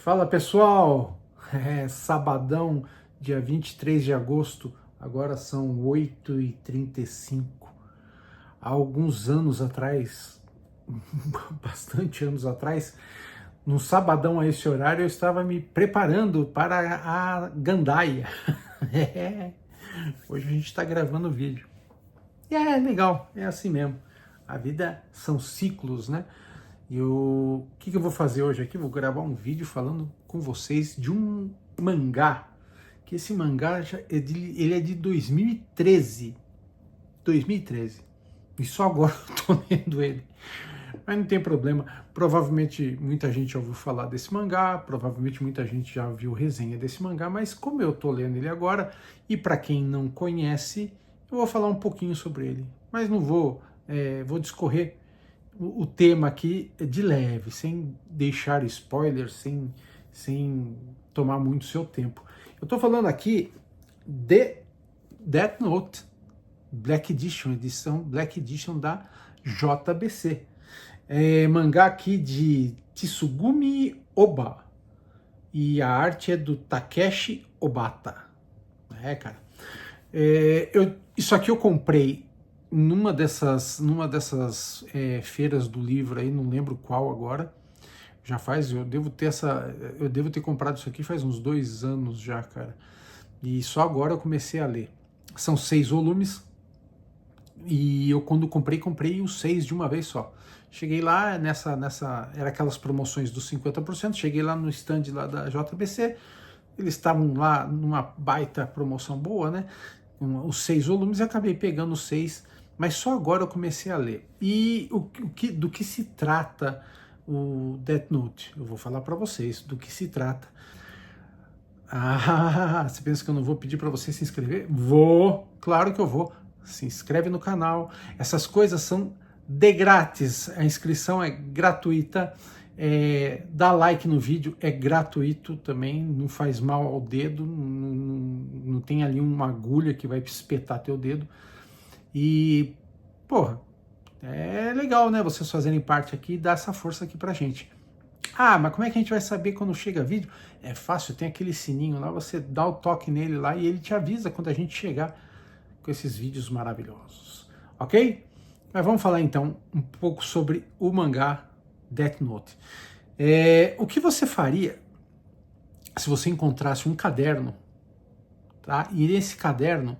Fala pessoal, sabadão, dia 23 de agosto, agora são 8h35. Há alguns anos atrás, bastante anos atrás, num sabadão a esse horário eu estava me preparando para a gandaia. Hoje a gente está gravando o vídeo. E é legal, é assim mesmo. A vida são ciclos, né? E o que eu vou fazer hoje aqui? Vou gravar um vídeo falando com vocês de um mangá, que esse mangá ele é de 2013. 2013. E só agora eu tô lendo ele. Mas não tem problema. Provavelmente muita gente já ouviu falar desse mangá, provavelmente muita gente já viu resenha desse mangá, mas como eu tô lendo ele agora, e para quem não conhece, eu vou falar um pouquinho sobre ele. Mas não vou, vou discorrer o tema aqui de leve, sem deixar spoilers, sem tomar muito seu tempo. Eu estou falando aqui de Death Note, Black Edition, edição Black Edition da JBC. Mangá aqui de Tsugumi Oba. E a arte é do Takeshi Obata. Cara. Isso aqui eu comprei numa dessas feiras do livro aí, não lembro qual agora. Eu devo ter comprado isso aqui faz uns 2 anos já, cara. E só agora eu comecei a ler. São 6 volumes. E eu quando comprei os 6 de uma vez só. Cheguei lá era aquelas promoções dos 50%, cheguei lá no stand lá da JBC, eles estavam lá numa baita promoção boa, né? Os 6 volumes, e acabei pegando os 6, mas só agora eu comecei a ler. E do que se trata o Death Note? Eu vou falar para vocês do que se trata. Você pensa que eu não vou pedir para você se inscrever? Vou, claro que eu vou. Se inscreve no canal. Essas coisas são de grátis. A inscrição é gratuita. Dá like no vídeo, é gratuito também, não faz mal ao dedo, não tem ali uma agulha que vai espetar teu dedo. E, porra, é legal, né? Vocês fazerem parte aqui e dar essa força aqui pra gente. Mas como é que a gente vai saber quando chega vídeo? É fácil, tem aquele sininho lá, você dá o toque nele lá e ele te avisa quando a gente chegar com esses vídeos maravilhosos, ok? Mas vamos falar então um pouco sobre o mangá Death Note. O que você faria se você encontrasse um caderno, tá? E nesse caderno,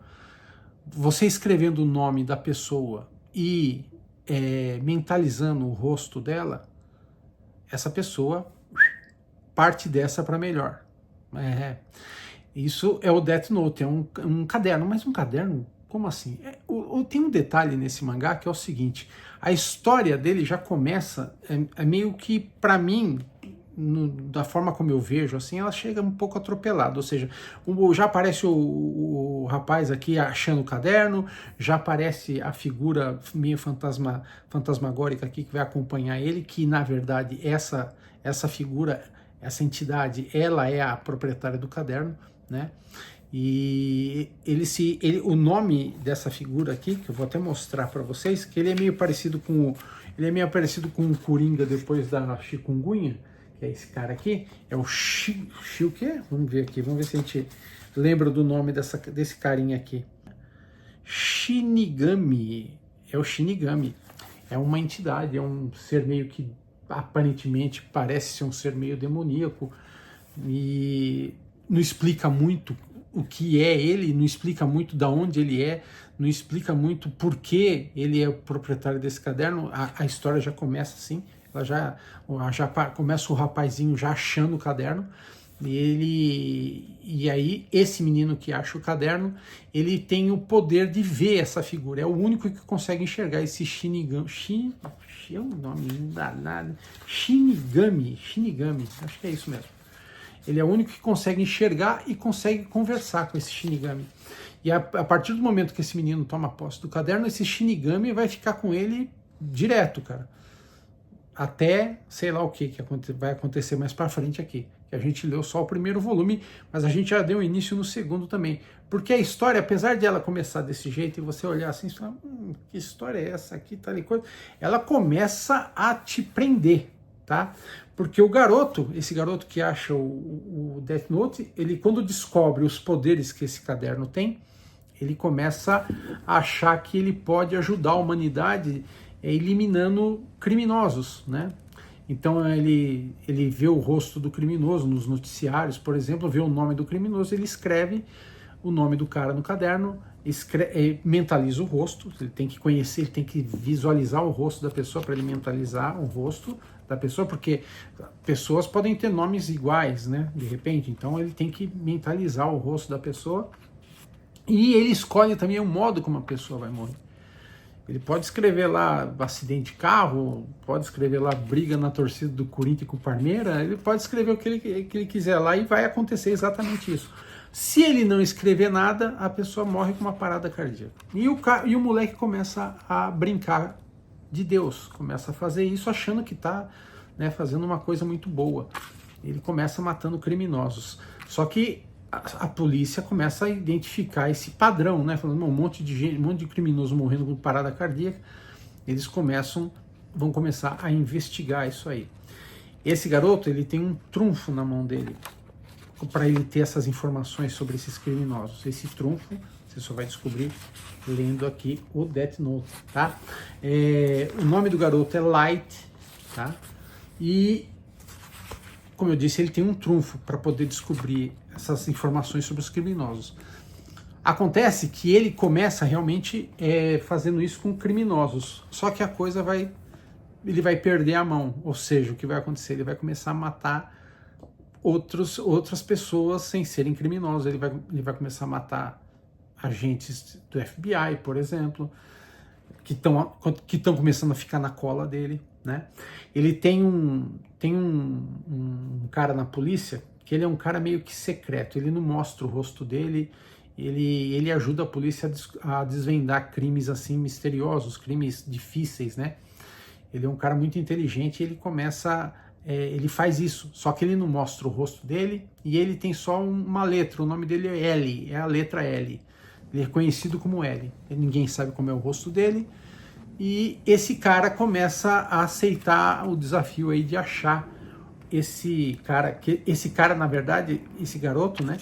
você escrevendo o nome da pessoa e mentalizando o rosto dela, essa pessoa parte dessa para melhor. Isso é o Death Note, é um caderno, mas um caderno, como assim? Tem um detalhe nesse mangá que é o seguinte, a história dele já começa, meio que, para mim, da forma como eu vejo, assim, ela chega um pouco atropelada, ou seja, já aparece o rapaz aqui achando o caderno, já aparece a figura meio fantasmagórica aqui que vai acompanhar ele, que na verdade essa figura, essa entidade, ela é a proprietária do caderno, né? E o nome dessa figura aqui, que eu vou até mostrar para vocês, que ele é meio parecido com o Coringa depois da chikungunya, que é esse cara aqui, é o o quê? Vamos ver aqui, vamos ver se a gente lembra do nome desse carinha aqui. Shinigami, é o Shinigami, é uma entidade, é um ser meio que aparentemente parece ser um ser meio demoníaco e não explica muito o que é ele, não explica muito da onde ele é, não explica muito por que ele é o proprietário desse caderno. A história já começa assim, ela já começa o rapazinho já achando o caderno, e aí esse menino que acha o caderno, ele tem o poder de ver essa figura, é o único que consegue enxergar esse Shinigami, é um nome danado, Shinigami, acho que é isso mesmo. Ele é o único que consegue enxergar e consegue conversar com esse Shinigami. E a partir do momento que esse menino toma posse do caderno, esse Shinigami vai ficar com ele direto, cara. Até, sei lá o que vai acontecer mais pra frente aqui. Que a gente leu só o primeiro volume, mas a gente já deu início no segundo também. Porque a história, apesar de ela começar desse jeito e você olhar assim e falar, que história é essa aqui, tal e coisa, ela começa a te prender. tá? Porque o garoto, esse garoto que acha o Death Note, ele quando descobre os poderes que esse caderno tem, ele começa a achar que ele pode ajudar a humanidade eliminando criminosos, né? Então ele vê o rosto do criminoso nos noticiários, por exemplo, vê o nome do criminoso, ele escreve o nome do cara no caderno, mentaliza o rosto, ele tem que conhecer, ele tem que visualizar o rosto da pessoa para ele mentalizar o rosto da pessoa, porque pessoas podem ter nomes iguais, né, de repente, então ele tem que mentalizar o rosto da pessoa e ele escolhe também o modo como a pessoa vai morrer. Ele pode escrever lá acidente de carro, pode escrever lá briga na torcida do Corinthians com o Palmeiras, ele pode escrever o que ele quiser lá e vai acontecer exatamente isso. Se ele não escrever nada, a pessoa morre com uma parada cardíaca. E o moleque começa a brincar de Deus, começa a fazer isso achando que está, né, fazendo uma coisa muito boa. Ele começa matando criminosos. Só que a polícia começa a identificar esse padrão, né, falando um monte de gente, um monte de criminoso morrendo com parada cardíaca. Eles vão começar a investigar isso aí. Esse garoto, ele tem um trunfo na mão dele para ele ter essas informações sobre esses criminosos. Esse trunfo você só vai descobrir lendo aqui o Death Note, tá? O nome do garoto é Light, tá? E, como eu disse, ele tem um trunfo para poder descobrir essas informações sobre os criminosos. Acontece que ele começa realmente fazendo isso com criminosos, só que a coisa ele vai perder a mão, ou seja, o que vai acontecer? Ele vai começar a matar outras pessoas sem serem criminosos. Ele vai começar a matar agentes do FBI, por exemplo, que estão começando a ficar na cola dele, né? Ele tem um cara na polícia que ele é um cara meio que secreto, ele não mostra o rosto dele, ele ajuda a polícia a desvendar crimes assim misteriosos, crimes difíceis, né? Ele é um cara muito inteligente e ele faz isso, só que ele não mostra o rosto dele e ele tem só uma letra, o nome dele é L, é a letra L. Ele é conhecido como L, ninguém sabe como é o rosto dele e esse cara começa a aceitar o desafio aí de achar esse cara, na verdade, esse garoto, né?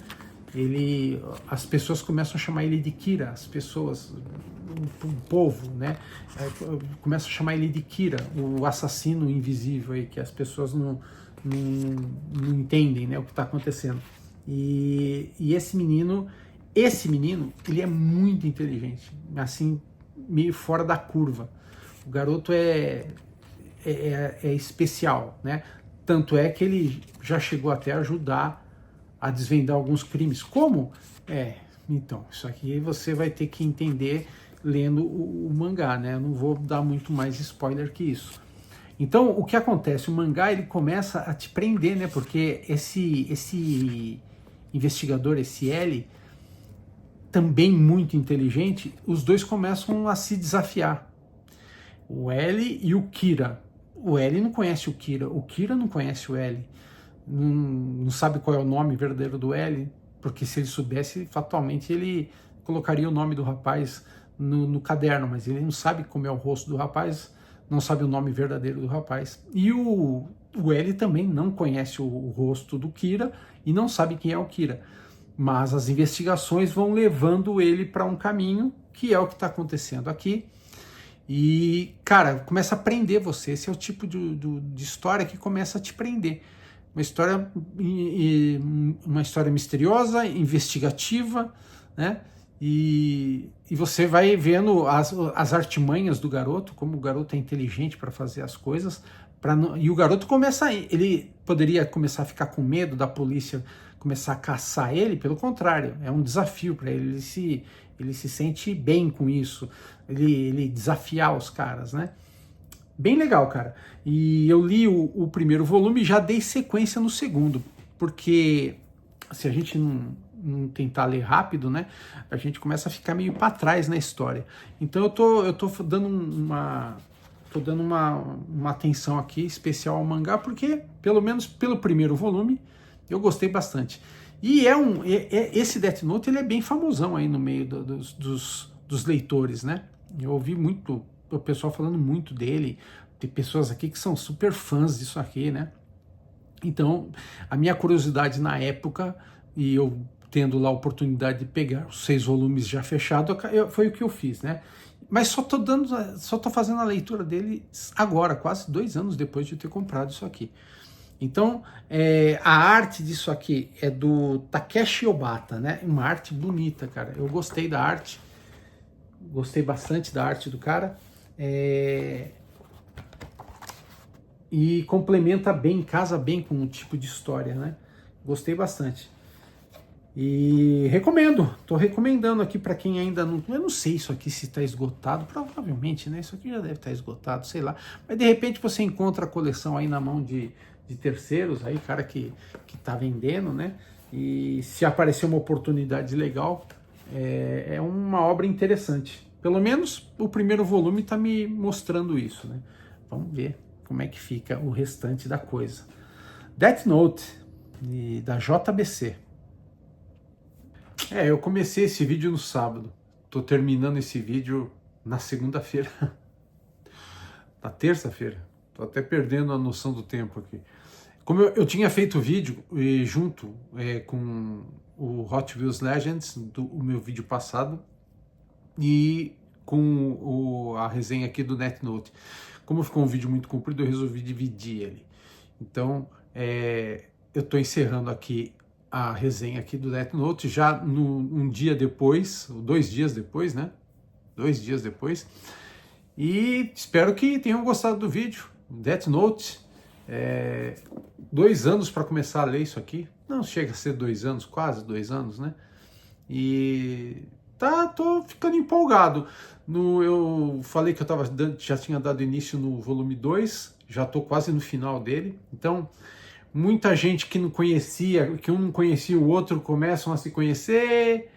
As pessoas começam a chamar ele de Kira, as pessoas, o povo, né? Começam a chamar ele de Kira, o assassino invisível aí, que as pessoas não entendem, né, o que está acontecendo. E esse menino, ele é muito inteligente, assim, meio fora da curva. O garoto é especial, né? Tanto é que ele já chegou até a ajudar a desvendar alguns crimes. Como? Então, isso aqui você vai ter que entender lendo o mangá, né? Eu não vou dar muito mais spoiler que isso. Então, o que acontece? O mangá, ele começa a te prender, né? Porque esse investigador, esse L, também muito inteligente, os dois começam a se desafiar. O L e o Kira. O L não conhece o Kira não conhece o L. Não sabe qual é o nome verdadeiro do L, porque se ele soubesse, fatalmente ele colocaria o nome do rapaz no caderno, mas ele não sabe como é o rosto do rapaz, não sabe o nome verdadeiro do rapaz. E o L também não conhece o rosto do Kira e não sabe quem é o Kira. Mas as investigações vão levando ele para um caminho, que é o que está acontecendo aqui. E, cara, começa a prender você. Esse é o tipo de história que começa a te prender. Uma história misteriosa, investigativa, né? E você vai vendo as artimanhas do garoto, como o garoto é inteligente para fazer as coisas. E o garoto ele poderia começar a ficar com medo da polícia começar a caçar ele, pelo contrário, é um desafio para ele. Ele se sente bem com isso, ele desafiar os caras, né? Bem legal, cara. E eu li o primeiro volume e já dei sequência no segundo, porque se a gente não tentar ler rápido, né, a gente começa a ficar meio para trás na história. Então eu tô dando uma atenção aqui especial ao mangá, porque pelo menos pelo primeiro volume eu gostei bastante. E esse Death Note, ele é bem famosão aí no meio dos leitores, né? Eu ouvi muito o pessoal falando muito dele, tem pessoas aqui que são super fãs disso aqui, né? Então, a minha curiosidade na época, e eu tendo lá a oportunidade de pegar os 6 volumes já fechados, foi o que eu fiz, né? Mas só tô fazendo a leitura dele agora, quase 2 anos depois de ter comprado isso aqui. Então, a arte disso aqui é do Takeshi Obata, né? Uma arte bonita, cara. Eu gostei da arte, gostei bastante da arte do cara. E complementa bem, casa bem com o tipo de história, né? Gostei bastante. E recomendo, tô recomendando aqui para quem ainda não... Eu não sei isso aqui se está esgotado, provavelmente, né? Isso aqui já deve estar esgotado, sei lá. Mas de repente você encontra a coleção aí na mão de terceiros, aí, cara que tá vendendo, né? E se aparecer uma oportunidade legal, é uma obra interessante. Pelo menos o primeiro volume tá me mostrando isso, né? Vamos ver como é que fica o restante da coisa. Death Note, da JBC. Eu comecei esse vídeo no sábado. Tô terminando esse vídeo na segunda-feira. Na terça-feira. Tô até perdendo a noção do tempo aqui. Como eu tinha feito o vídeo junto com o Hot Wheels Legends, o meu vídeo passado, e com a resenha aqui do Death Note. Como ficou um vídeo muito comprido, eu resolvi dividir ele. Então, eu tô encerrando aqui a resenha aqui do Death Note já um dia depois, ou 2 dias depois, né? 2 dias depois. E espero que tenham gostado do vídeo. Death Note, 2 anos para começar a ler isso aqui. Não chega a ser 2 anos, quase 2 anos, né? E tô ficando empolgado. Eu falei que já tinha dado início no volume 2, já tô quase no final dele. Então, muita gente que não conhecia, que um não conhecia o outro, começam a se conhecer.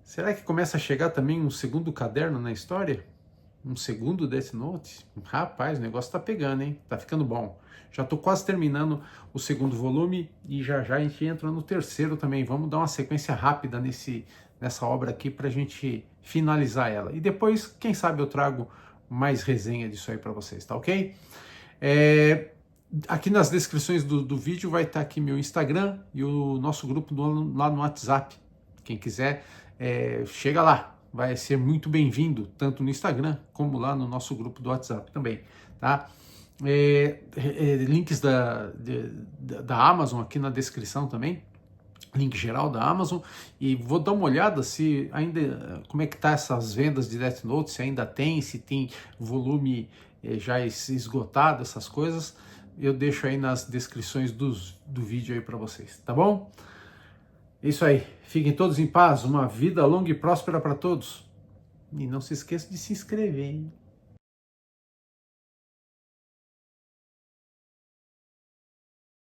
Será que começa a chegar também um segundo caderno na história? Um segundo Death Note? Rapaz, o negócio tá pegando, hein? Tá ficando bom. Já tô quase terminando o segundo volume e já a gente entra no terceiro também. Vamos dar uma sequência rápida nessa obra aqui pra gente finalizar ela. E depois, quem sabe eu trago mais resenha disso aí pra vocês, tá ok? Aqui nas descrições do vídeo vai estar aqui meu Instagram e o nosso grupo lá no WhatsApp. Quem quiser, chega lá. Vai ser muito bem-vindo, tanto no Instagram como lá no nosso grupo do WhatsApp também, tá? Links da Amazon aqui na descrição também. Link geral da Amazon. E vou dar uma olhada se ainda... Como é que tá essas vendas de Death Note, se ainda tem, se tem volume já esgotado, essas coisas. Eu deixo aí nas descrições do vídeo aí para vocês, tá bom? Isso aí, fiquem todos em paz, uma vida longa e próspera para todos. E não se esqueça de se inscrever, hein?